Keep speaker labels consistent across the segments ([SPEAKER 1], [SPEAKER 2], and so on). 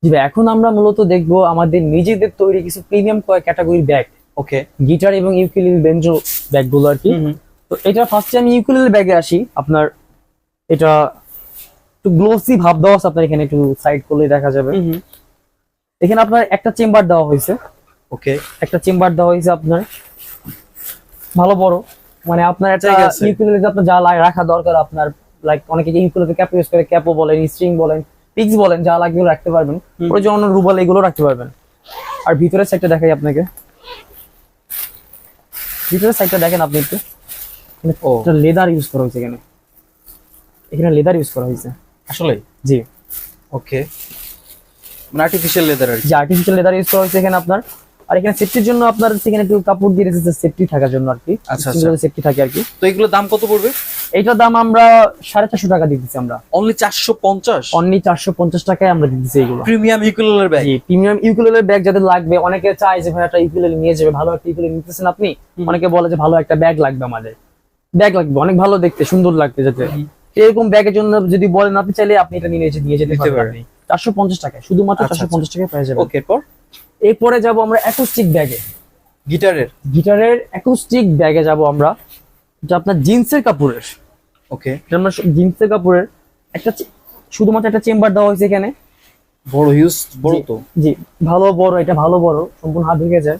[SPEAKER 1] জি ভাই, এখন আমরা মূলত দেখবো আমাদের নিজেদের তৈরি কিছু প্রিমিয়াম ক্যাটাগরির ব্যাগ,
[SPEAKER 2] ওকে।
[SPEAKER 1] গিটার এবং ইউকুলেলে বেঞ্জো ব্যাগগুলো আর কি। তো এটা ফার্স্টে আমি ইউকুলেলে ব্যাগে আসি। আপনার এটা একটু গ্লোসি ভাব দেওয়া আছে, আপনার এখানে একটু সাইড করলে দেখা যাবে। এখানে আপনার একটা চেম্বার দেওয়া হয়েছে,
[SPEAKER 2] ওকে।
[SPEAKER 1] একটা চেম্বার দেওয়া হয়েছে আপনার ভালো বড়, মানে আপনার একটা ইউকুলেলে আপনার যা রাখা দরকার আপনার, লাইক অনেকে যে ইউকুলেলে ক্যাপ ইউজ করে, ক্যাপও বলেন, স্ট্রিং বলেন, পিক্স বলেন, যা লাগবে রাখতে পারবেন। প্রয়োজন রুবাল এগুলো রাখতে পারবেন। আর ভিতরের সাইডটা দেখাই আপনাকে, ভিতরের সাইডটা দেখেন আপনি একটু, লেদার ইউজ করা হয়েছে এখানে, এখানে লেদার ইউজ করা হয়েছে
[SPEAKER 2] আসলে।
[SPEAKER 1] জি,
[SPEAKER 2] ওকে, মানে আর্টিফিশিয়াল লেদার আর কি।
[SPEAKER 1] যে আর্টিফিশিয়াল লেদার ইউজ করা হয়েছে এখানে আপনার। আর এখানে সেফটির জন্য আপনার এখানে একটু কাপড় দিয়ে রেখেছে, সেফটি থাকার জন্য আর কি।
[SPEAKER 2] আচ্ছা,
[SPEAKER 1] সেফটি থাকে আর কি।
[SPEAKER 2] তো এগুলোর দাম কত পড়বে?
[SPEAKER 1] এইটার দাম আমরা 450 টাকা দিতেছি আমরা।
[SPEAKER 2] অনলি 450?
[SPEAKER 1] অনলি 450 টাকায় আমরা দিতেছি এগুলো।
[SPEAKER 2] প্রিমিয়াম ইউকুলেলের ব্যাগ।
[SPEAKER 1] জি, প্রিমিয়াম ইউকুলেলের ব্যাগ যাদের লাগবে, অনেকে চায় যে ভাই একটা ইউকুলেলে নিয়ে যাবে, ভালো একটা ইউকুলেলে নিতেছেন আপনি, অনেকে বলে যে ভালো একটা ব্যাগ লাগবে, আমাদের ব্যাগ লাগবে অনেক ভালো দেখতে, সুন্দর লাগতে যাতে, এরকম ব্যাগের জন্য যদি বলেন আপনি, চাইলে আপনি এটা নিয়ে যেতে পারবেন 450 টাকায়, শুধুমাত্র 450 টাকায় পেয়ে যাবেন।
[SPEAKER 2] ওকে,
[SPEAKER 1] এরপরে যাব আমরা অ্যাকোস্টিক ব্যাগে,
[SPEAKER 2] গিটারের
[SPEAKER 1] অ্যাকোস্টিক ব্যাগে যাব আমরা। এটা আপনার জিন্সের কাপড়ের,
[SPEAKER 2] ওকে।
[SPEAKER 1] এটা আমরা জিন্সের কাপড়ের একটা শুধুমাত্র একটা চেম্বার দেওয়া হয়েছে এখানে,
[SPEAKER 2] বড় হিউজ, বড় তো।
[SPEAKER 1] জি, ভালো বড়, এটা ভালো বড়, সম্পূর্ণ হাত ঢুকে যায়।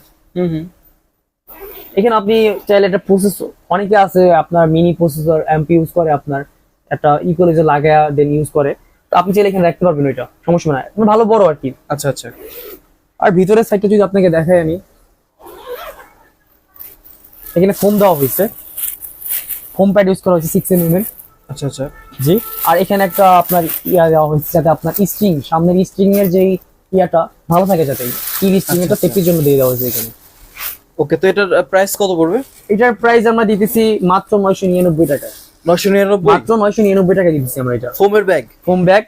[SPEAKER 1] এখানে আপনি চাইলে একটা প্রসেসর, অনেকে আছে আপনার মিনি প্রসেসর এমপি ইউজ করে, আপনার একটা ইকুয়ালাইজে লাগায়া দেন ইউজ করে, তো আপনি চাইলে এখানে রাখতে পারবেন, ওইটা সমস্যা নাই, ভালো বড় আর কি।
[SPEAKER 2] আচ্ছা আচ্ছা।
[SPEAKER 1] আর ভিতরের সাইডটা যদি আপনাকে দেখাই আমি, এখানে ফোম দেওয়া হয়েছে, ফোম প্যাড ইউজ করা হয়েছে 6mm এর।
[SPEAKER 2] আচ্ছা আচ্ছা।
[SPEAKER 1] জি, আর এখানে একটা আপনার ইয়া দেওয়া হয়েছে যাতে আপনার স্ট্রিং, সামনের স্ট্রিং এর যে ইয়াটা ভালো থাকে, যাতে টিভি স্ট্রিং এটা সেফটির জন্য দিয়ে দেওয়া হয়েছে এখানে।
[SPEAKER 2] ওকে, তো এটার প্রাইস কত পড়বে?
[SPEAKER 1] এটার প্রাইস আমরা দিতেছি মাত্র 999 টাকা।
[SPEAKER 2] 999?
[SPEAKER 1] মাত্র 999 টাকা দিতেছি আমরা। এটা
[SPEAKER 2] ফোমের ব্যাগ,
[SPEAKER 1] ফোম ব্যাগ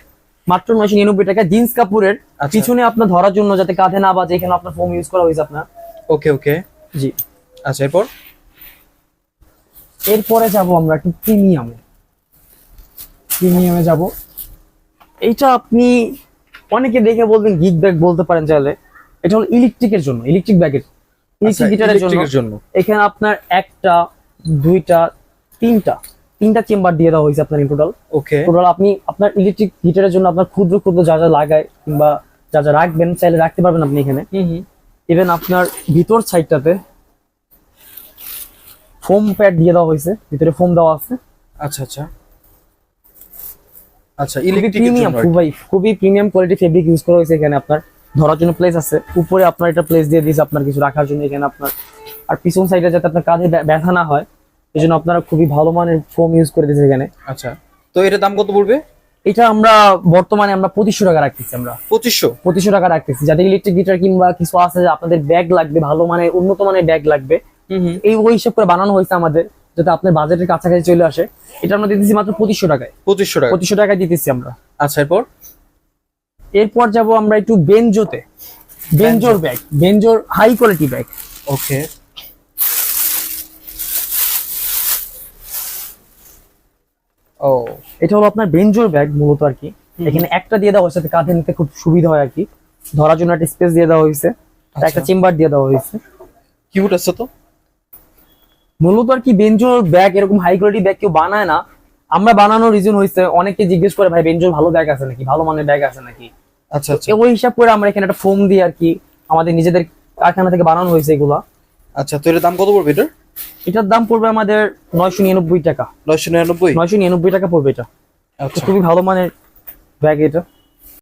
[SPEAKER 1] মাত্র 999 টাকা, জিন্স কাপড়ের, পিছনে আপনার ধরার জন্য যাতে কাঁধে না বাজে, এখানে আপনার ফোম ইউজ করা হয়েছে আপনার।
[SPEAKER 2] ওকে ওকে।
[SPEAKER 1] জি,
[SPEAKER 2] আচ্ছা।
[SPEAKER 1] এরপরে যাব আমরা একটু প্রিমিয়ামে যাব। এইটা আপনি অনেকে দেখে বলবেন গিগ ব্যাগ বলতে পারেন চাইলে, এটা হলো ইলেকট্রিকের জন্য, ইলেকট্রিক ব্যাগের, ইলেকট্রিক গিটারের জন্য। এখানে আপনার একটা, দুইটা, তিনটা চেম্বার দিয়ে দেওয়া হয়েছে আপনার টোটাল।
[SPEAKER 2] ওকে,
[SPEAKER 1] টোটাল আপনি আপনার ইলেকট্রিক গিটারের জন্য আপনার ক্ষুদ্র ক্ষুদ্র যা যা লাগায় কিংবা যা যা রাখবেন চাইলে রাখতে পারবেন আপনি এখানে। ইভেন আপনার ভিতর সাইডটাতে ফোম প্যাড দিয়ে দেওয়া হয়েছে, ভিতরে ফোম দেওয়া আছে।
[SPEAKER 2] আচ্ছা আচ্ছা আচ্ছা। ইলেকট্রিক
[SPEAKER 1] খুবই প্রিমিয়াম কোয়ালিটি ফেব্রিক ইউজ করা হয়েছে এখানে। আপনার ধরার জন্য প্লেস আছে, উপরে আপনার এটা প্লেস দিয়ে দিয়েছে আপনার কিছু রাখার জন্য এখানে আপনার। আর পিছন সাইডে যাতে আপনার কাঁধে ব্যথা না হয়, এই জন্য আপনারা খুবই ভালো মানের ফোম ইউজ করে দিয়েছে এখানে।
[SPEAKER 2] আচ্ছা, তো এটার দাম কত পড়বে?
[SPEAKER 1] এটা আমরা বর্তমানে 2500 টাকা রাখতেছি আমরা। 2500 টাকা রাখতেছি, যাদের ইলেকট্রিক গিটার কিংবা কিছু আছে আপনাদের ব্যাগ লাগবে, ভালো মানের উন্নত মানের ব্যাগ লাগবে, এই ওই হিসাব করে বানানো হয়েছে আমাদের, যাতে আপনার বাজেটের কাছাকাছি চলে আসে। এটা আমরা দিতেছি মাত্র 2500 টাকায়। 2500 টাকায় দিতেছি আমরা।
[SPEAKER 2] আচ্ছা,
[SPEAKER 1] এরপর যাব আমরা একটু বেঞ্জোর ব্যাগ, বেঞ্জোর হাই কোয়ালিটি ব্যাগ।
[SPEAKER 2] ওকে, ও
[SPEAKER 1] এটা হলো আপনার বেঞ্জোর ব্যাগ মূলত আর কি। এখানে একটা দিয়ে দেওয়া হয়েছে কাঁধে নিতে খুব সুবিধা হয় আর কি, ধরার জন্য একটা স্পেস দিয়ে দেওয়া হয়েছে, একটা চেম্বার দিয়ে দেওয়া হয়েছে।
[SPEAKER 2] কিউট আছে তো।
[SPEAKER 1] মূলত আর কি বেঞ্জোর ব্যাগ এরকম হাই কোয়ালিটি ব্যাগ কেউ বানায় না, আমরা বানানোর রিজন হয়েছে অনেকে জিজ্ঞেস করে ভাই বেঞ্জোর ভালো ব্যাগ আছে নাকি, ভালো মানের ব্যাগ আছে নাকি।
[SPEAKER 2] আচ্ছা আচ্ছা,
[SPEAKER 1] ওই হিসাব করে আমরা এখানে একটা ফোম দিয়ে আর কি আমাদের নিজেদের কারখানা থেকে বানানো হয়েছে এগুলা।
[SPEAKER 2] আচ্ছা, তো এর দাম কত পড়বে?
[SPEAKER 1] এটার দাম পড়বে আমাদের 999 টাকা।
[SPEAKER 2] 999
[SPEAKER 1] 999 টাকা পড়বে এটা। খুবই ভালো মানের ব্যাগ এটা।